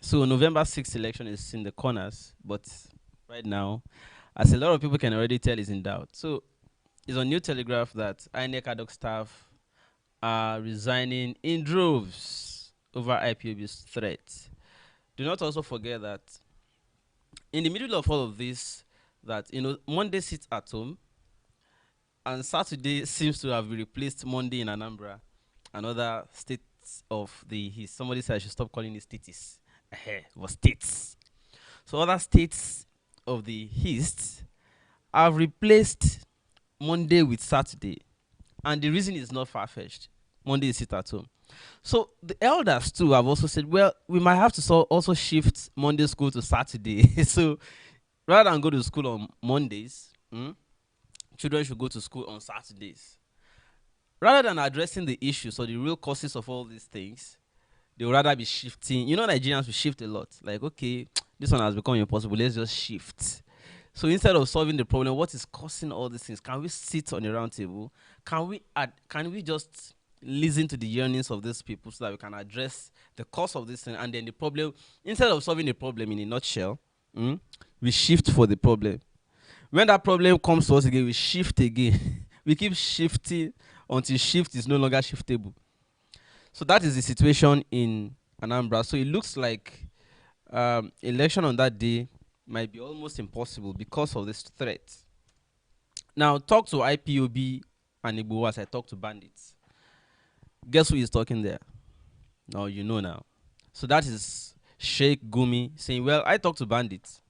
So November 6th election is in the corners, but right now, as a lot of people can already tell, is in doubt. So it's on New Telegraph that INEC adhoc staff are resigning in droves over IPOB's threat. Do not also forget that in the middle of all of this, that Monday sits at home, and Saturday seems to have replaced Monday in Anambra and other states of the East. Somebody said I should stop calling it states. Was states. So other states of the East have replaced Monday with Saturday, and the reason is not far-fetched. Monday is sit at home. So the elders too have also said, well, we might have to also shift Monday school to Saturday. So rather than go to school on Mondays, children should go to school on Saturdays. Rather than addressing the issues or the real causes of all these things, they would rather be shifting. Nigerians will shift a lot. Like, okay, this one has become impossible. Let's just shift. So instead of solving the problem, what is causing all these things? Can we sit on a round table? Can we just listen to the yearnings of these people so that we can address the cause of this thing, and then the problem, instead of solving the problem in a nutshell, we shift for the problem. When that problem comes to us again, we shift again. We keep shifting until shift is no longer shiftable. So that is the situation in Anambra. So it looks like election on that day might be almost impossible because of this threat. Now, talk to IPOB and Igbo as I talk to bandits. Guess who is talking there? Now you know now. So that is Sheikh Gumi saying, well, I talk to bandits.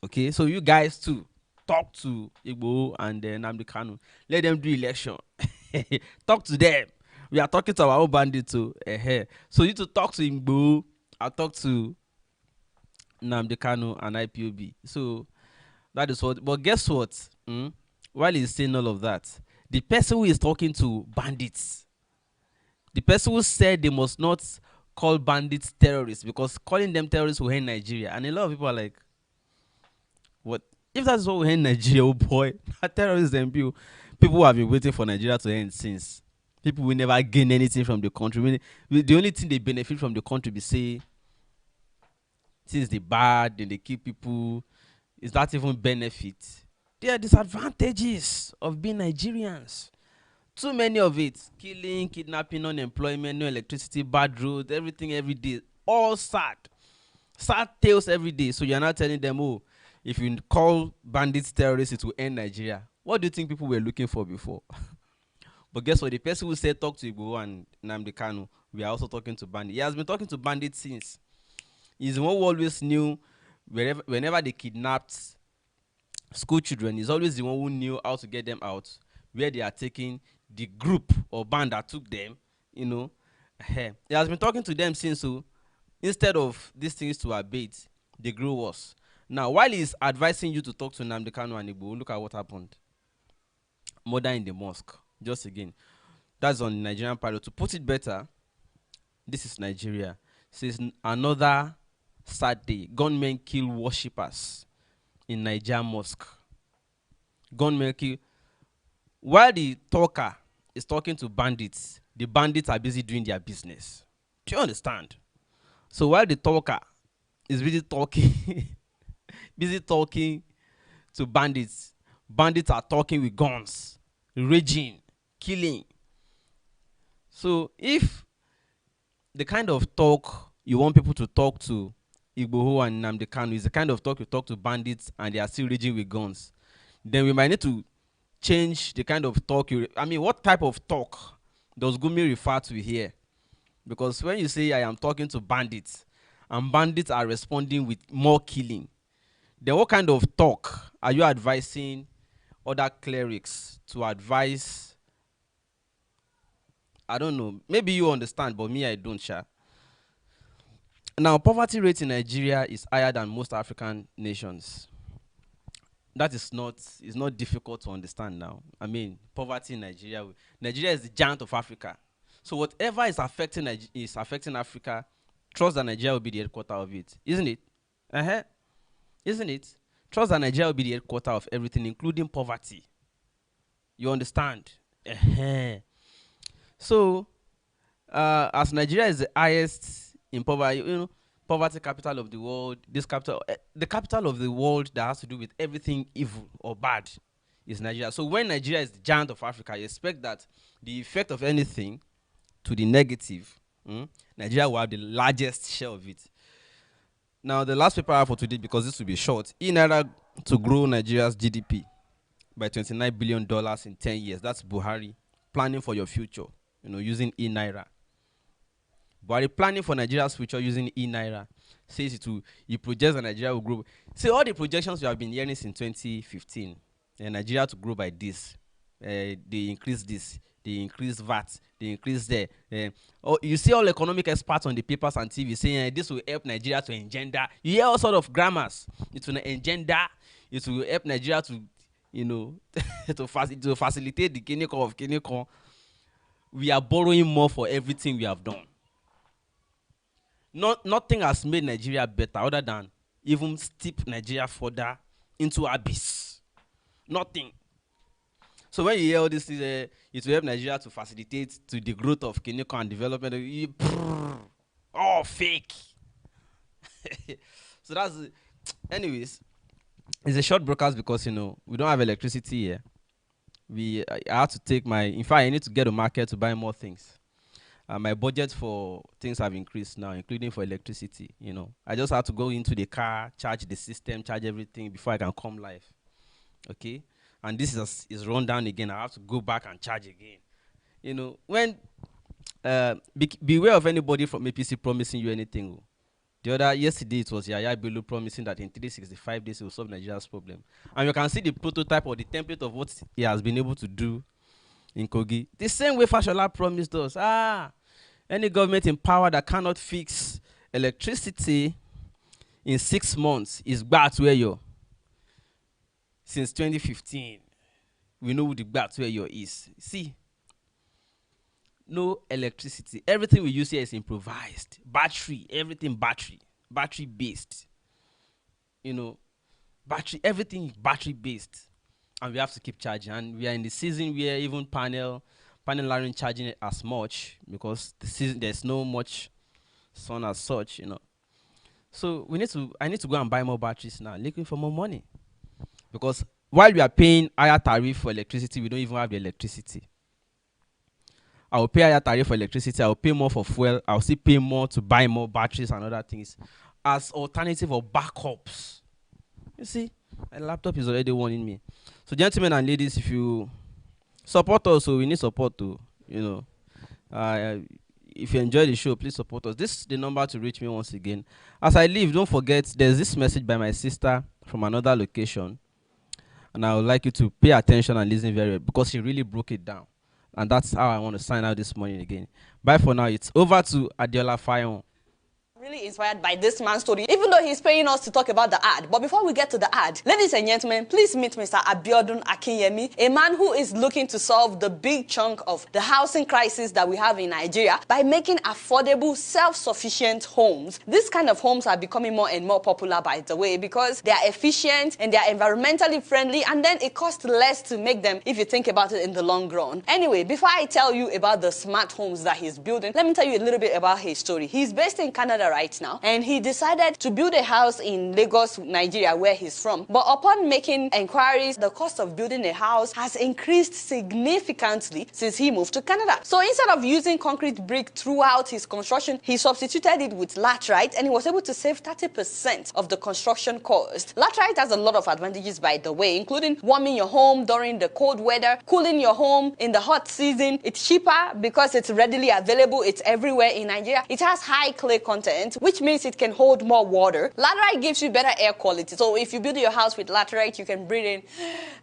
Okay, so you guys too talk to Igbo and Nnamdi Kanu. Let them do election. Talk to them. We are talking to our own bandits too. So you need to talk to Igbo. I'll talk to Nnamdi Kanu and IPOB. So that is what. But guess what? While he's saying all of that, the person who is talking to bandits, the person who said they must not call bandits terrorists because calling them terrorists will end Nigeria. And a lot of people are like, what? If that's what will end Nigeria, oh boy, terrorism, people who have been waiting for Nigeria to end since. People will never gain anything from the country. The only thing they benefit from the country be say, since they bad, then they kill people. Is that even benefit? There are disadvantages of being Nigerians. Too many of it. Killing, kidnapping, unemployment, no electricity, bad roads, everything every day. All sad. Sad tales every day. So you're not telling them, oh, if you call bandits terrorists, it will end Nigeria. What do you think people were looking for before? But guess what? The person who said talk to Igbo and Nnamdi Kanu, we are also talking to bandits. He has been talking to bandits since. He's the one who always knew whenever they kidnapped school children, he's always the one who knew how to get them out, where they are taking the group or band that took them, He has been talking to them since, so instead of these things to abate, they grew worse. Now, while he's advising you to talk to Nnamdi Kanu and Igbo, look at what happened. Murder in the mosque. Just again. That's on Nigerian Pilot. To put it better, this is Nigeria. Says another sad day. Gunmen kill worshippers in Niger mosque. Gunmen kill. While the talker is talking to bandits, the bandits are busy doing their business. Do you understand? So while the talker is busy talking, busy talking to bandits, bandits are talking with guns, raging, killing. So if the kind of talk you want people to talk to Igboho and Nnamdi Kanu is the kind of talk you talk to bandits and they are still raging with guns, then we might need to change the kind of talk what type of talk does Gumi refer to here? Because when you say I am talking to bandits and bandits are responding with more killing, then what kind of talk are you advising other clerics to advise? I don't know. Maybe you understand, but me, I don't, Sha. Now, poverty rate in Nigeria is higher than most African nations. That is not difficult to understand now. Poverty in Nigeria. Nigeria is the giant of Africa. So whatever is affecting Africa, trust that Nigeria will be the headquarter of it. Isn't it? Isn't it? Trust that Nigeria will be the headquarter of everything, including poverty. You understand? So, as Nigeria is the highest in poverty, poverty capital of the world, the capital of the world that has to do with everything evil or bad is Nigeria. So when Nigeria is the giant of Africa, you expect that the effect of anything to the negative, Nigeria will have the largest share of it. Now, the last paper I have for today, because this will be short, INEC to grow Nigeria's GDP by $29 billion in 10 years. That's Buhari planning for your future, using e-Naira. Buhari planning for Nigeria's future using e-Naira says he projects that Nigeria will grow. See, all the projections we have been hearing since 2015, Nigeria to grow by this, they increase this, they increase VAT, they increase there. You see all economic experts on the papers and TV saying this will help Nigeria to engender. You hear all sort of grammars. It will engender. It will help Nigeria to, to facilitate the Kineko of Kineko. We are borrowing more for everything we have done. Nothing has made Nigeria better other than even steep Nigeria further into abyss. Nothing. So when you hear all this, it will help Nigeria to facilitate to the growth of Kineko and development. Fake. So that's it. Anyways, it's a short broadcast because we don't have electricity here. I have to take in fact I need to get a market to buy more things. My budget for things have increased now, including for electricity. I just have to go into the car, charge the system, charge everything before I can come live. Okay. And this is run down again. I have to go back and charge again. When beware of anybody from APC promising you anything. Yesterday it was Yaya Bello promising that in 365 days he will solve Nigeria's problem. And you can see the prototype or the template of what he has been able to do in Kogi. The same way Fashola promised us. Any government in power that cannot fix electricity in 6 months is Gbatweyo. Since 2015, we know who the Gbatweyo is. See, no electricity. Everything we use here is improvised. Battery, everything battery based. Everything battery based. And we have to keep charging. And we are in the season where even panel aren't charging it as much because there's no much sun as such, So I need to go and buy more batteries now, looking for more money. Because while we are paying higher tariff for electricity, we don't even have the electricity. I will pay higher tariff for electricity. I will pay more for fuel. I will still pay more to buy more batteries and other things as alternative or backups. You see, my laptop is already warning me. So, gentlemen and ladies, if you support us, so we need support too. If you enjoy the show, please support us. This is the number to reach me once again. As I leave, don't forget there's this message by my sister from another location. And I would like you to pay attention and listen very well because she really broke it down. And that's how I want to sign out this morning again. Bye for now. It's over to Adiola Fayon. Really inspired by this man's story, even though he's paying us to talk about the ad. But before we get to the ad, ladies and gentlemen, please meet Mr. Abiodun Akinyemi, a man who is looking to solve the big chunk of the housing crisis that we have in Nigeria by making affordable, self-sufficient homes. This kind of homes are becoming more and more popular, by the way, because they are efficient and they are environmentally friendly, and then it costs less to make them if you think about it in the long run. Anyway, before I tell you about the smart homes that he's building, let me tell you a little bit about his story. He's based in Canada right now, and he decided to build a house in Lagos, Nigeria, where he's from. But upon making inquiries, the cost of building a house has increased significantly since he moved to Canada. So instead of using concrete brick throughout his construction, he substituted it with laterite, and he was able to save 30% of the construction cost. Laterite has a lot of advantages, by the way, including warming your home during the cold weather, cooling your home in the hot season. It's cheaper because it's readily available. It's everywhere in Nigeria. It has high clay content, which means it can hold more water. Laterite gives you better air quality. So if you build your house with laterite, you can breathe in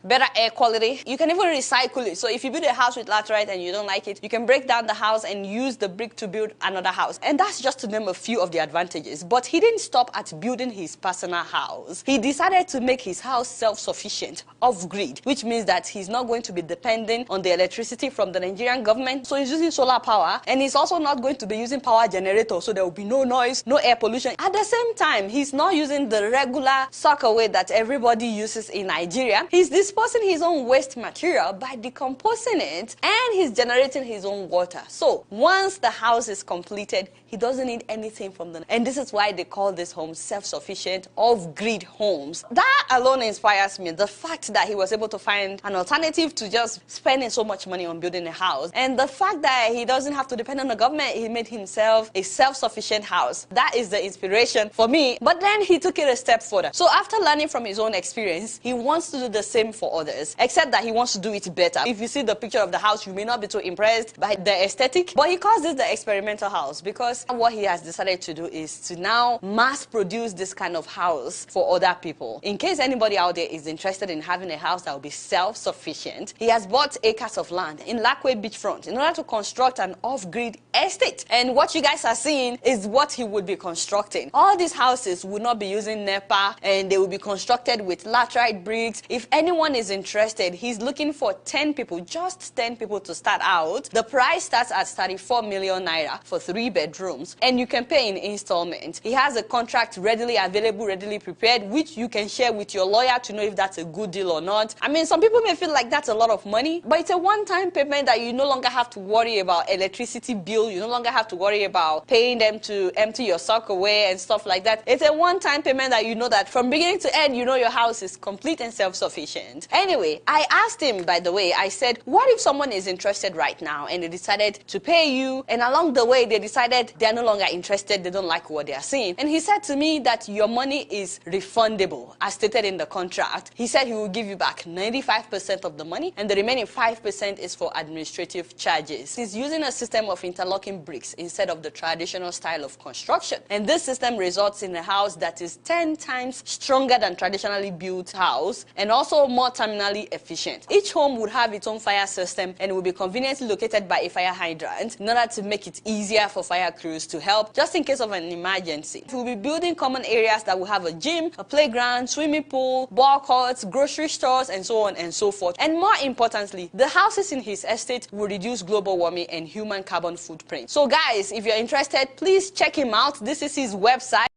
better air quality. You can even recycle it. So if you build a house with laterite and you don't like it, you can break down the house and use the brick to build another house. And that's just to name a few of the advantages. But he didn't stop at building his personal house. He decided to make his house self-sufficient, off-grid, which means that he's not going to be dependent on the electricity from the Nigerian government. So he's using solar power, and he's also not going to be using power generators, so there will be no noise noise, no air pollution. At the same time, he's not using the regular sockaway that everybody uses in Nigeria. He's disposing his own waste material by decomposing it, and he's generating his own water. So once the house is completed, he doesn't need anything from them. And this is why they call this home self-sufficient, off-grid homes. That alone inspires me. The fact that he was able to find an alternative to just spending so much money on building a house. And the fact that he doesn't have to depend on the government, he made himself a self-sufficient house. That is the inspiration for me. But then he took it a step further. So after learning from his own experience, he wants to do the same for others, except that he wants to do it better. If you see the picture of the house, you may not be too impressed by the aesthetic, but he calls this the experimental house because what he has decided to do is to now mass produce this kind of house for other people. In case anybody out there is interested in having a house that will be self-sufficient, he has bought acres of land in Lakwe beachfront in order to construct an off-grid estate. And what you guys are seeing is what he would be constructing. All these houses would not be using NEPA, and they will be constructed with laterite bricks. If anyone is interested, he's looking for 10 people, just 10 people to start out. The price starts at 34 million naira for 3 bedrooms, and you can pay in installments. He has a contract readily available, readily prepared, which you can share with your lawyer to know if that's a good deal or not. I mean, some people may feel like that's a lot of money, but it's a one-time payment that you no longer have to worry about electricity bill. You no longer have to worry about paying them to empty your sock away and stuff like that. It's a one-time payment that you know that from beginning to end, you know your house is complete and self-sufficient. Anyway, I asked him, by the way, I said, what if someone is interested right now and they decided to pay you, and along the way they decided they're no longer interested, they don't like what they are seeing? And he said to me that your money is refundable, as stated in the contract. He said he will give you back 95% of the money, and the remaining 5% is for administrative charges. He's using a system of interlocking bricks instead of the traditional style of construction. And this system results in a house that is 10 times stronger than traditionally built house, and also more terminally efficient. Each home would have its own fire system and will be conveniently located by a fire hydrant in order to make it easier for fire crews to help just in case of an emergency. We'll be building common areas that will have a gym, a playground, swimming pool, ball courts, grocery stores, and so on and so forth. And more importantly, the houses in his estate will reduce global warming and human carbon footprint. So guys, if you're interested, please check him out. This is his website.